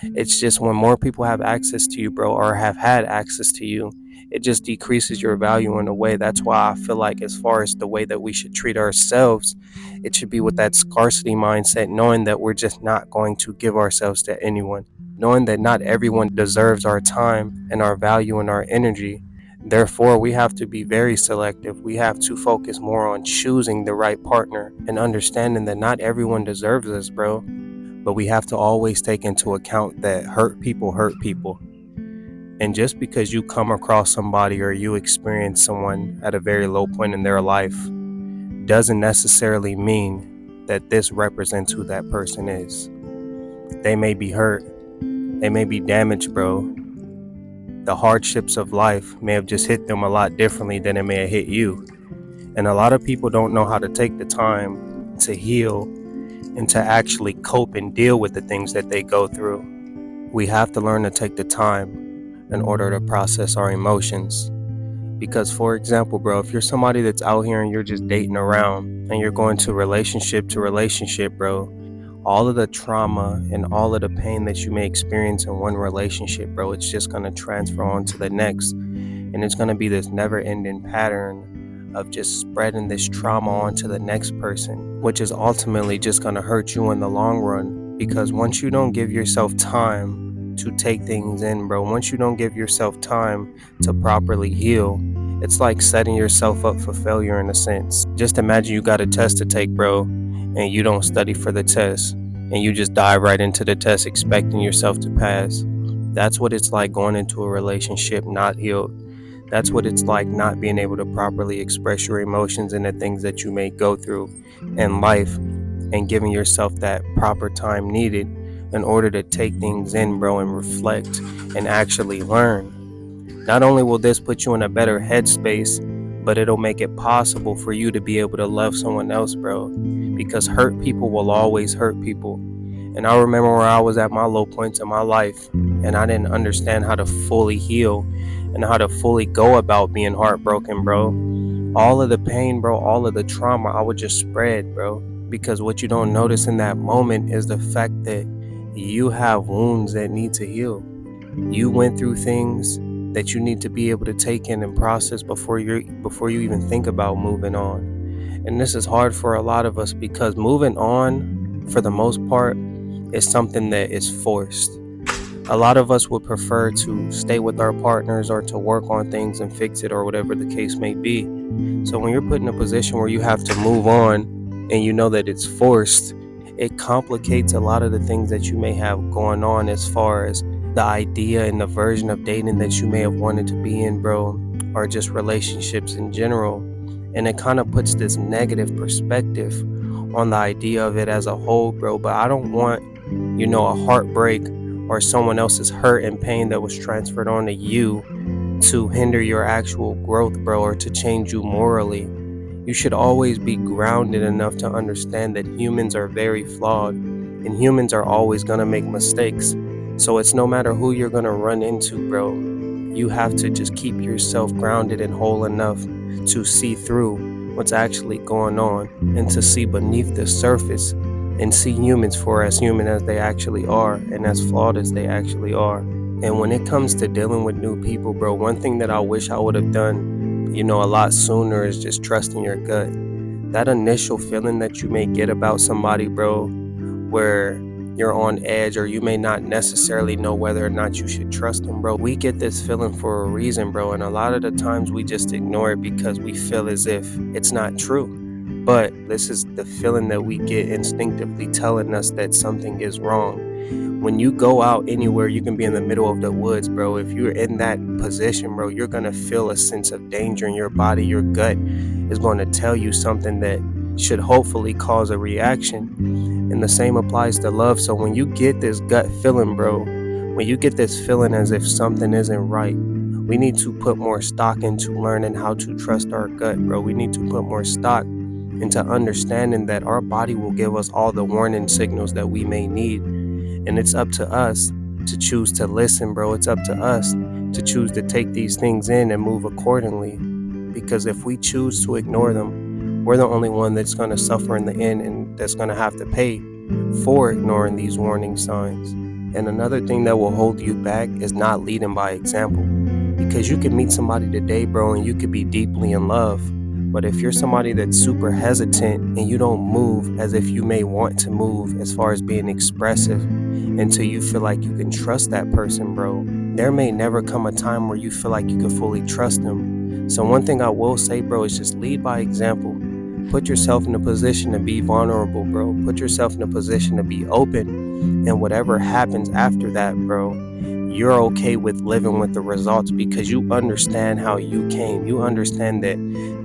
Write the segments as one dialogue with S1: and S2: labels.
S1: It's just when more people have access to you, bro, or have had access to you, it just decreases your value in a way. That's why I feel like, as far as the way that we should treat ourselves, it should be with that scarcity mindset, knowing that we're just not going to give ourselves to anyone, knowing that not everyone deserves our time and our value and our energy. Therefore, we have to be very selective. We have to focus more on choosing the right partner and understanding that not everyone deserves us, bro. But we have to always take into account that hurt people hurt people. And just because you come across somebody or you experience someone at a very low point in their life doesn't necessarily mean that this represents who that person is. They may be hurt, they may be damaged, bro. The hardships of life may have just hit them a lot differently than it may have hit you. And a lot of people don't know how to take the time to heal and to actually cope and deal with the things that they go through. We have to learn to take the time in order to process our emotions. Because, for example, bro, if you're somebody that's out here and you're just dating around and you're going to relationship, bro, all of the trauma and all of the pain that you may experience in one relationship, bro, it's just going to transfer on to the next. And it's going to be this never-ending pattern of just spreading this trauma onto the next person, which is ultimately just going to hurt you in the long run. Because once you don't give yourself time to take things in, bro, once you don't give yourself time to properly heal, it's like setting yourself up for failure in a sense. Just imagine you got a test to take, bro, and you don't study for the test, and you just dive right into the test expecting yourself to pass. That's what it's like going into a relationship not healed. That's what it's like not being able to properly express your emotions and the things that you may go through in life, and giving yourself that proper time needed in order to take things in, bro, and reflect and actually learn. Not only will this put you in a better headspace, but it'll make it possible for you to be able to love someone else, bro. Because hurt people will always hurt people. And I remember where I was at my low points in my life, and I didn't understand how to fully heal and how to fully go about being heartbroken, bro. All of the pain, bro, all of the trauma, I would just spread, bro. Because what you don't notice in that moment is the fact that you have wounds that need to heal. You went through things that you need to be able to take in and process before you even think about moving on. And this is hard for a lot of us because moving on, for the most part, is something that is forced. A lot of us would prefer to stay with our partners or to work on things and fix it or whatever the case may be. So when you're put in a position where you have to move on and you know that it's forced, it complicates a lot of the things that you may have going on as far as the idea and the version of dating that you may have wanted to be in, bro, or just relationships in general. And it kind of puts this negative perspective on the idea of it as a whole, bro. But I don't want, a heartbreak or someone else's hurt and pain that was transferred onto you to hinder your actual growth, bro, or to change you morally. You should always be grounded enough to understand that humans are very flawed and humans are always going to make mistakes. So it's no matter who you're going to run into, bro. You have to just keep yourself grounded and whole enough to see through what's actually going on and to see beneath the surface and see humans for as human as they actually are and as flawed as they actually are. And when it comes to dealing with new people, bro, one thing that I wish I would have done, a lot sooner is just trusting your gut. That initial feeling that you may get about somebody, bro, where you're on edge or you may not necessarily know whether or not you should trust them, bro. We get this feeling for a reason, bro, and a lot of the times we just ignore it because we feel as if it's not true. But this is the feeling that we get instinctively telling us that something is wrong. When you go out anywhere, you can be in the middle of the woods, bro. If you're in that position, bro, you're going to feel a sense of danger in your body. Your gut is going to tell you something that should hopefully cause a reaction. And the same applies to love. So when you get this gut feeling, bro, when you get this feeling as if something isn't right, we need to put more stock into learning how to trust our gut, bro. We need to put more stock into understanding that our body will give us all the warning signals that we may need. And it's up to us to choose to listen, bro. It's up to us to choose to take these things in and move accordingly. Because if we choose to ignore them, we're the only one that's going to suffer in the end and that's going to have to pay for ignoring these warning signs. And another thing that will hold you back is not leading by example. Because you could meet somebody today, bro, and you could be deeply in love. But if you're somebody that's super hesitant and you don't move as if you may want to move as far as being expressive until you feel like you can trust that person, bro, there may never come a time where you feel like you can fully trust them. So one thing I will say, bro, is just lead by example. Put yourself in a position to be vulnerable, bro. Put yourself in a position to be open. And whatever happens after that, bro, you're okay with living with the results because you understand how you came. You understand that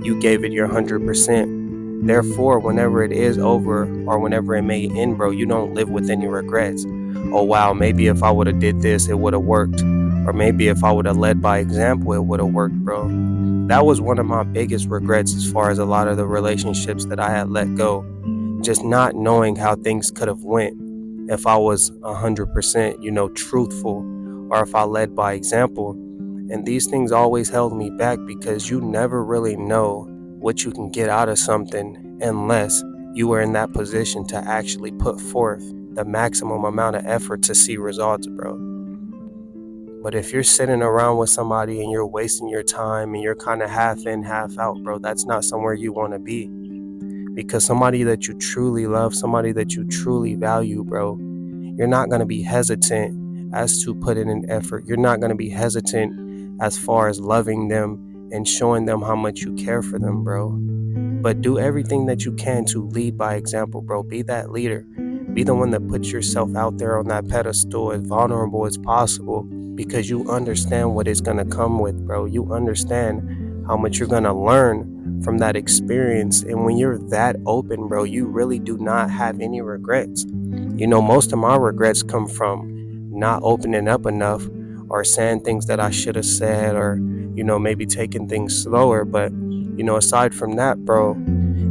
S1: you gave it your 100%. Therefore, whenever it is over or whenever it may end, bro, you don't live with any regrets. Oh, wow, maybe if I would have did this, it would have worked. Or maybe if I would have led by example, it would have worked, bro. That was one of my biggest regrets as far as a lot of the relationships that I had let go. Just not knowing how things could have went if I was 100%, truthful, or if I led by example. And these things always held me back because you never really know what you can get out of something unless you are in that position to actually put forth the maximum amount of effort to see results, bro. But if you're sitting around with somebody and you're wasting your time and you're kind of half in, half out, bro, that's not somewhere you want to be. Because somebody that you truly love, somebody that you truly value, bro, you're not going to be hesitant as to put in an effort. You're not going to be hesitant as far as loving them and showing them how much you care for them, bro. But do everything that you can to lead by example, bro. Be that leader. Be the one that puts yourself out there on that pedestal as vulnerable as possible because you understand what it's going to come with, bro. You understand how much you're going to learn from that experience. And when you're that open, bro, you really do not have any regrets. Most of my regrets come from not opening up enough or saying things that I should have said or, maybe taking things slower. But, aside from that, bro,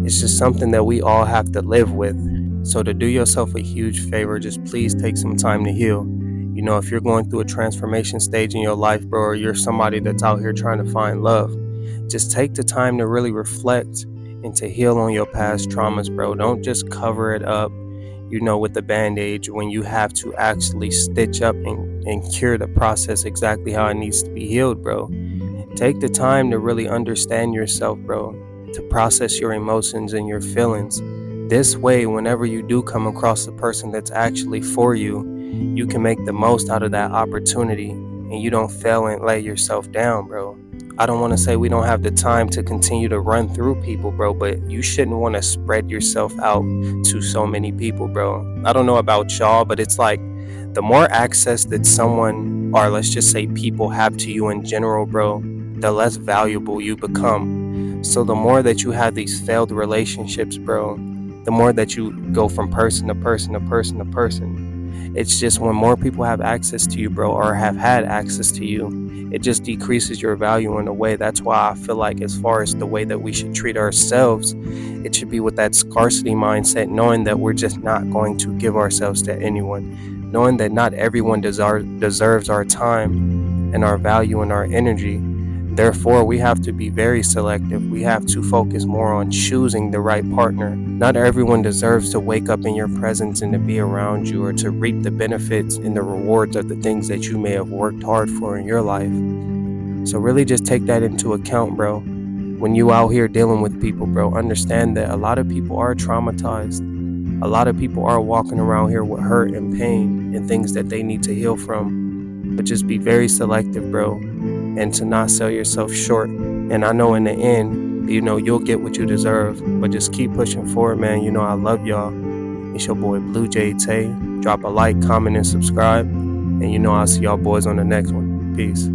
S1: it's just something that we all have to live with. So to do yourself a huge favor, just please take some time to heal. If you're going through a transformation stage in your life, bro, or you're somebody that's out here trying to find love, just take the time to really reflect and to heal on your past traumas, bro. Don't just cover it up, with the band-aid when you have to actually stitch up and cure the process exactly how it needs to be healed, bro. Take the time to really understand yourself, bro, to process your emotions and your feelings. This way, whenever you do come across a person that's actually for you, you can make the most out of that opportunity and you don't fail and lay yourself down, bro. I don't want to say we don't have the time to continue to run through people, bro, but you shouldn't want to spread yourself out to so many people, bro. I don't know about y'all, but it's like the more access that someone, or let's just say people, have to you in general, bro, the less valuable you become. So the more that you have these failed relationships, bro, the more that you go from person to person to person to person. It's just when more people have access to you, bro, or have had access to you, it just decreases your value in a way. That's why I feel like as far as the way that we should treat ourselves, it should be with that scarcity mindset, knowing that we're just not going to give ourselves to anyone, knowing that not everyone deserves our time and our value and our energy. Therefore, we have to be very selective. We have to focus more on choosing the right partner. Not everyone deserves to wake up in your presence and to be around you or to reap the benefits and the rewards of the things that you may have worked hard for in your life. So really just take that into account, bro. When you out here dealing with people, bro, understand that a lot of people are traumatized. A lot of people are walking around here with hurt and pain and things that they need to heal from. But just be very selective, bro, and to not sell yourself short. And I know in the end, you'll get what you deserve. But just keep pushing forward, man. I love y'all. It's your boy Blue Jay Tay. Drop a like, comment, and subscribe. And I'll see y'all boys on the next one. Peace.